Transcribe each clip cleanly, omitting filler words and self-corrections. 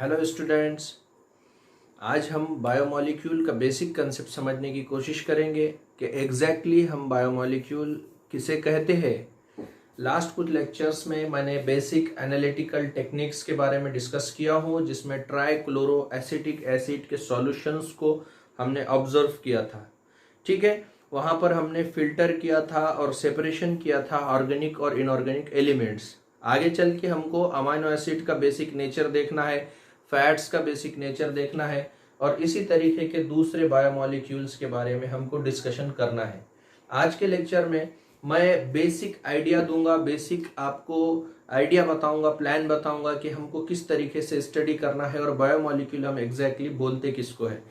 Hello students. आज हम biomolecule का बेसिक कंसेप्ट समझने की कोशिश करेंगे कि एग्जैक्टली हम बायोमोलिक्यूल किसे कहते हैं। लास्ट कुछ लेक्चर्स में मैंने बेसिक एनालिटिकल टेक्निक्स के बारे में डिस्कस किया हो, जिसमें ट्राइक्लोरो एसिटिक एसिड के सॉल्यूशंस को हमने ऑब्जर्व किया था। ठीक है, वहाँ पर हमने फिल्टर किया था और सेपरेशन किया था ऑर्गेनिक और इनऑर्गेनिक एलिमेंट्स। आगे चल के हमको अमाइनो एसिड का बेसिक नेचर देखना है, फैट्स का बेसिक नेचर देखना है और इसी तरीके के दूसरे बायोमोलिक्यूल्स के बारे में हमको डिस्कशन करना है। आज के लेक्चर में मैं बेसिक आइडिया दूंगा, बेसिक आपको आइडिया बताऊंगा, प्लान बताऊंगा कि हमको किस तरीके से स्टडी करना है और बायोमोलिक्यूल हम एग्जैक्टली बोलते किसको है।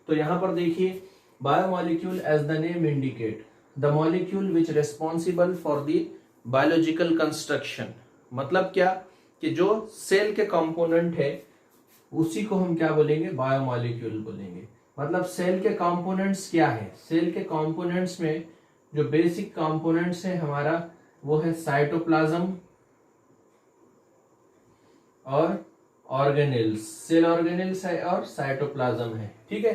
तो यहाँ पर देखिए, biomolecule as the name indicate the molecule which responsible for the biological construction. मतलब क्या कि जो सेल के कंपोनेंट है उसी को हम क्या बोलेंगे, बायोमोलिक्यूल बोलेंगे। मतलब सेल के कंपोनेंट्स क्या है, सेल के कंपोनेंट्स में जो बेसिक कंपोनेंट्स है हमारा वो है साइटोप्लाज्म और ऑर्गेनेल्स। सेल ऑर्गेनेल्स है और साइटोप्लाज्म है। ठीक है,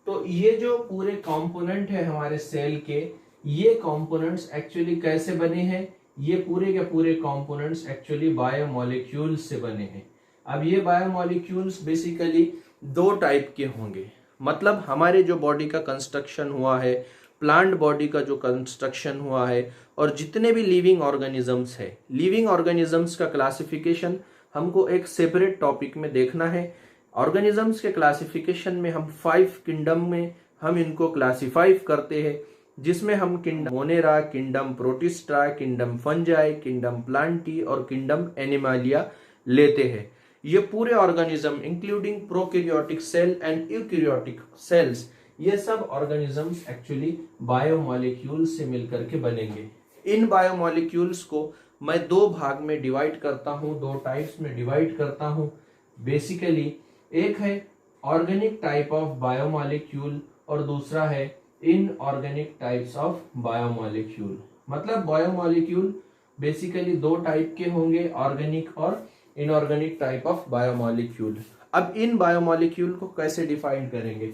तो ये जो पूरे कंपोनेंट है हमारे सेल के, ये कंपोनेंट्स एक्चुअली कैसे बने हैं, ये पूरे के पूरे कंपोनेंट्स एक्चुअली बायोमोलिक्यूल्स से बने हैं। अब ये बायोमोलिक्यूल्स बेसिकली दो टाइप के होंगे। मतलब हमारे जो बॉडी का कंस्ट्रक्शन हुआ है, प्लांट बॉडी का जो कंस्ट्रक्शन हुआ है और जितने भी लिविंग ऑर्गेनिजम्स है, लिविंग ऑर्गेनिजम्स का क्लासिफिकेशन हमको एक सेपरेट टॉपिक में देखना है। ऑर्गेनिजम्स के क्लासिफिकेशन में हम 5 किंगडम में हम इनको क्लासिफाई करते हैं, जिसमें हम kingdom monera, kingdom protista, kingdom fungi, kingdom plantae और किंगडम एनिमालिया लेते हैं। ये पूरे organism including prokaryotic cell and eukaryotic cells, ये सब ऑर्गेनिजम्स एक्चुअली बायोमोलिक्यूल्स से मिलकर के बनेंगे। इन बायोमोलिक्यूल्स को मैं दो भाग में डिवाइड करता हूँ, दो टाइप्स में डिवाइड करता हूँ बेसिकली। एक है ऑर्गेनिक टाइप ऑफ बायोमोलिक्यूल और दूसरा है इनऑर्गेनिक टाइप्स ऑफ बायोमोलिक्यूल। मतलब बायोमोलिक्यूल बेसिकली दो टाइप के होंगे, ऑर्गेनिक और इनऑर्गेनिक टाइप ऑफ बायोमोलिक्यूल। अब इन बायोमोलिक्यूल को कैसे डिफाइन करेंगे।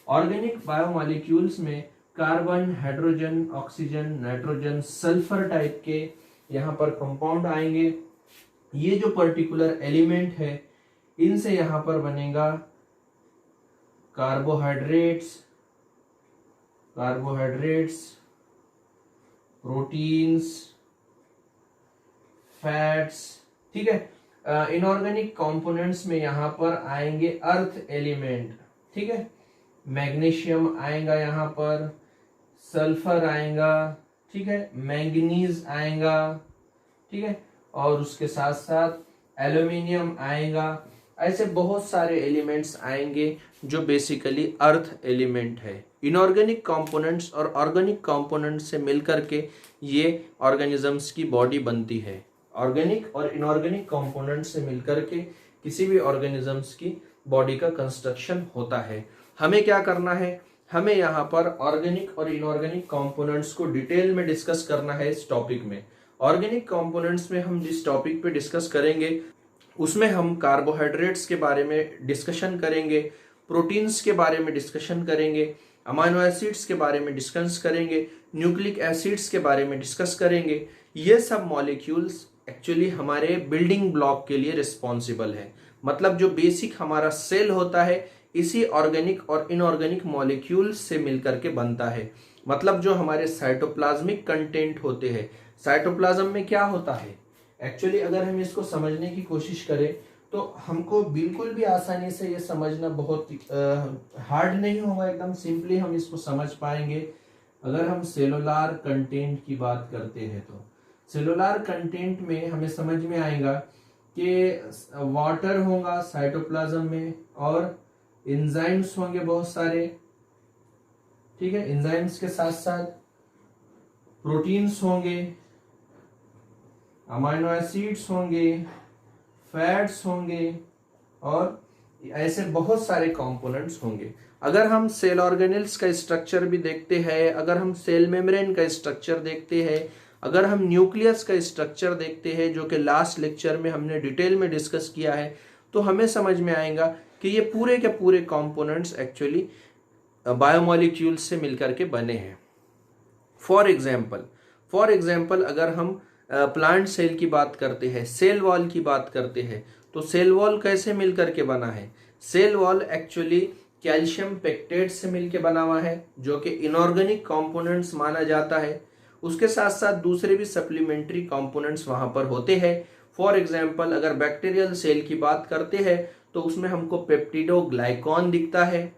ऑर्गेनिक बायोमोलिक्यूल्स में carbon, hydrogen, oxygen, nitrogen, sulphur type के यहाँ पर कंपाउंड आएंगे। ये जो पर्टिकुलर एलिमेंट है इनसे यहाँ पर बनेगा कार्बोहाइड्रेट्स, प्रोटीन्स, फैट्स। ठीक है, इनऑर्गेनिक कंपोनेंट्स में यहाँ पर आएंगे अर्थ एलिमेंट। ठीक है, मैग्नीशियम आएगा, यहाँ पर सल्फर आएगा, ठीक है, मैंगनीज आएगा, ठीक है, और उसके साथ साथ एल्यूमिनियम आएगा। ऐसे बहुत सारे एलिमेंट्स आएंगे जो बेसिकली अर्थ एलिमेंट है। इनऑर्गेनिक कंपोनेंट्स और ऑर्गेनिक कंपोनेंट्स से मिलकर के ये ऑर्गेनिजम्स की बॉडी बनती है। ऑर्गेनिक और इनऑर्गेनिक कंपोनेंट से मिलकर के किसी भी ऑर्गेनिजम्स की बॉडी का कंस्ट्रक्शन होता है। हमें क्या करना है, हमें यहाँ पर ऑर्गेनिक और इनऑर्गेनिक कंपोनेंट्स को डिटेल में डिस्कस करना है इस टॉपिक में। ऑर्गेनिक कंपोनेंट्स में हम जिस टॉपिक पे डिस्कस करेंगे उसमें हम कार्बोहाइड्रेट्स के बारे में डिस्कशन करेंगे, प्रोटीन्स के बारे में डिस्कशन करेंगे, अमाइनो एसिड्स के बारे में डिस्कस करेंगे, न्यूक्लिक एसिड्स के बारे में डिस्कस करेंगे। ये सब मॉलिक्यूल्स एक्चुअली हमारे बिल्डिंग ब्लॉक के लिए रिस्पॉन्सिबल है। मतलब जो बेसिक हमारा सेल होता है इसी ऑर्गेनिक और इनऑर्गेनिक मॉलिक्यूल्स से मिलकर के बनता है। मतलब जो हमारे साइटोप्लाज्मिक कंटेंट होते हैं, साइटोप्लाज्म में क्या होता है एक्चुअली, अगर हम इसको समझने की कोशिश करें तो हमको बिल्कुल भी आसानी से ये समझना बहुत हार्ड नहीं होगा, एकदम सिंपली हम इसको समझ पाएंगे। अगर हम सेलुलर कंटेंट की बात करते हैं तो सेलुलर कंटेंट में हमें समझ में आएगा कि वाटर होगा साइटोप्लाज्म में और एंजाइम्स होंगे बहुत सारे। ठीक है, एंजाइम्स के साथ साथ प्रोटीन्स होंगे, अमाइनो एसिड्स होंगे, फैट्स होंगे और ऐसे बहुत सारे कंपोनेंट्स होंगे। अगर हम सेल ऑर्गेनेल्स का स्ट्रक्चर भी देखते हैं, अगर हम सेल मेम्ब्रेन का स्ट्रक्चर देखते हैं, अगर हम न्यूक्लियस का स्ट्रक्चर देखते हैं जो कि लास्ट लेक्चर में हमने डिटेल में डिस्कस किया है, तो हमें समझ में आएगा कि ये पूरे के पूरे कंपोनेंट्स एक्चुअली बायोमॉलिक्यूल्स से मिलकर के बने हैं। फॉर एग्जाम्पल अगर हम प्लांट सेल की बात करते हैं, सेल वॉल की बात करते हैं, तो सेल वॉल कैसे मिलकर के बना है? Cell wall actually calcium pectate से मिलकर बना हुआ है, जो कि इनऑर्गेनिक कंपोनेंट्स माना जाता है। उसके साथ साथ दूसरे भी सप्लीमेंट्री कंपोनेंट्स वहां पर होते हैं। फॉर एग्जाम्पल अगर बैक्टीरियल सेल की बात करते हैं तो उसमें हमको पेप्टिडोग्लाइकॉन दिखता है।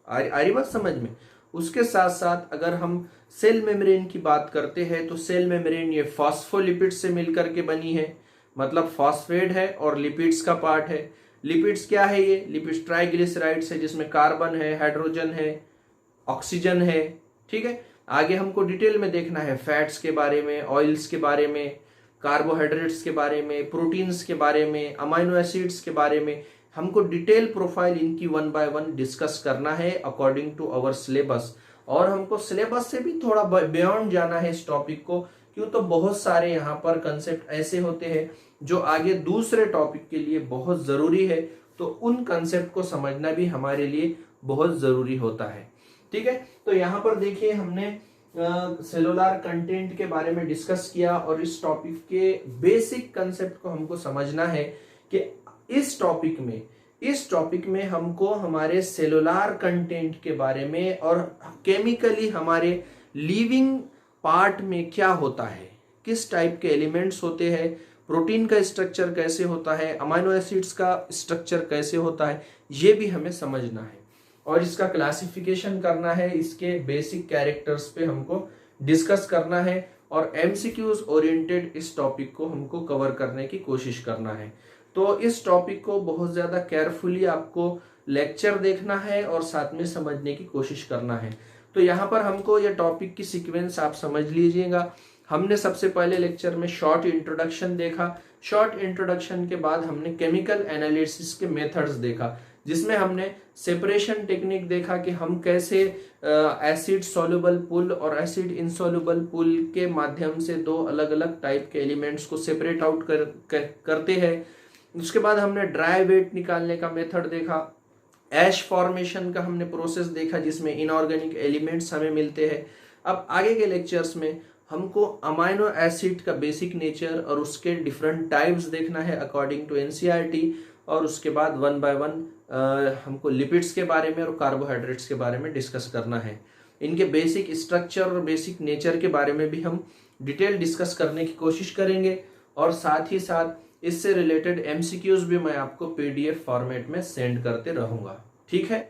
आ रही बात समझ में? उसके साथ साथ अगर हम सेल मेम्ब्रेन की बात करते हैं तो सेल मेम्ब्रेन ये फॉस्फोलिपिड से मिलकर के बनी है, मतलब फॉस्फेट है और लिपिड्स का पार्ट है। लिपिड्स क्या है? ये लिपिड्स ट्राइग्लिसराइड्स है, जिसमें कार्बन है, हाइड्रोजन है, ऑक्सीजन है। ठीक है, आगे हमको डिटेल में देखना है फैट्स के बारे में, ऑयल्स के बारे में, कार्बोहाइड्रेट्स के बारे में, प्रोटीन्स के बारे में, अमाइनो एसिड्स के बारे में। हमको डिटेल प्रोफाइल इनकी 1 बाय 1 डिस्कस करना है अकॉर्डिंग टू अवर सिलेबस। और हमको सिलेबस से भी थोड़ा बियॉन्ड जाना है इस टॉपिक को, क्यों तो बहुत सारे यहाँ पर कंसेप्ट ऐसे होते हैं जो आगे दूसरे टॉपिक के लिए बहुत जरूरी है, तो उन कंसेप्ट को समझना भी हमारे लिए बहुत जरूरी होता है। ठीक है, तो यहाँ पर देखिए हमने सेलुलर कंटेंट के बारे में डिस्कस किया और इस टॉपिक के बेसिक कंसेप्ट को हमको समझना है कि इस टॉपिक में हमको हमारे सेलुलर कंटेंट के बारे में और केमिकली हमारे लिविंग पार्ट में क्या होता है, किस टाइप के एलिमेंट्स होते हैं, प्रोटीन का स्ट्रक्चर कैसे होता है, अमाइनो एसिड्स का स्ट्रक्चर कैसे होता है, ये भी हमें समझना है और इसका क्लासिफिकेशन करना है। इसके बेसिक कैरेक्टर्स पे हमको डिस्कस करना है और एमसीक्यूज ओरिएंटेड इस टॉपिक को हमको कवर करने की कोशिश करना है। तो इस टॉपिक को बहुत ज्यादा केयरफुली आपको लेक्चर देखना है और साथ में समझने की कोशिश करना है। तो यहाँ पर हमको यह टॉपिक की सीक्वेंस आप समझ लीजिएगा। हमने सबसे पहले लेक्चर में शॉर्ट इंट्रोडक्शन देखा। शॉर्ट इंट्रोडक्शन के बाद हमने केमिकल एनालिसिस के मेथड्स देखा, जिसमें हमने सेपरेशन टेक्निक देखा कि हम कैसे एसिड सॉल्युबल पुल और एसिड इनसॉल्युबल पुल के माध्यम से दो अलग अलग टाइप के एलिमेंट्स को सेपरेट आउट करते हैं। उसके बाद हमने ड्राई वेट निकालने का मेथड देखा। ऐश फॉर्मेशन का हमने प्रोसेस देखा, जिसमें इनऑर्गेनिक एलिमेंट्स हमें मिलते हैं। अब आगे के लेक्चर्स में हमको अमाइनो एसिड का बेसिक नेचर और उसके डिफरेंट टाइप्स देखना है अकॉर्डिंग टू एनसीईआरटी, और उसके बाद 1 बाय 1 हमको लिपिड्स के बारे में और कार्बोहाइड्रेट्स के बारे में डिस्कस करना है। इनके बेसिक स्ट्रक्चर और बेसिक नेचर के बारे में भी हम डिटेल डिस्कस करने की कोशिश करेंगे और साथ ही साथ इससे रिलेटेड एमसीक्यूज भी मैं आपको पीडीएफ फॉर्मेट में सेंड करते रहूंगा। ठीक है।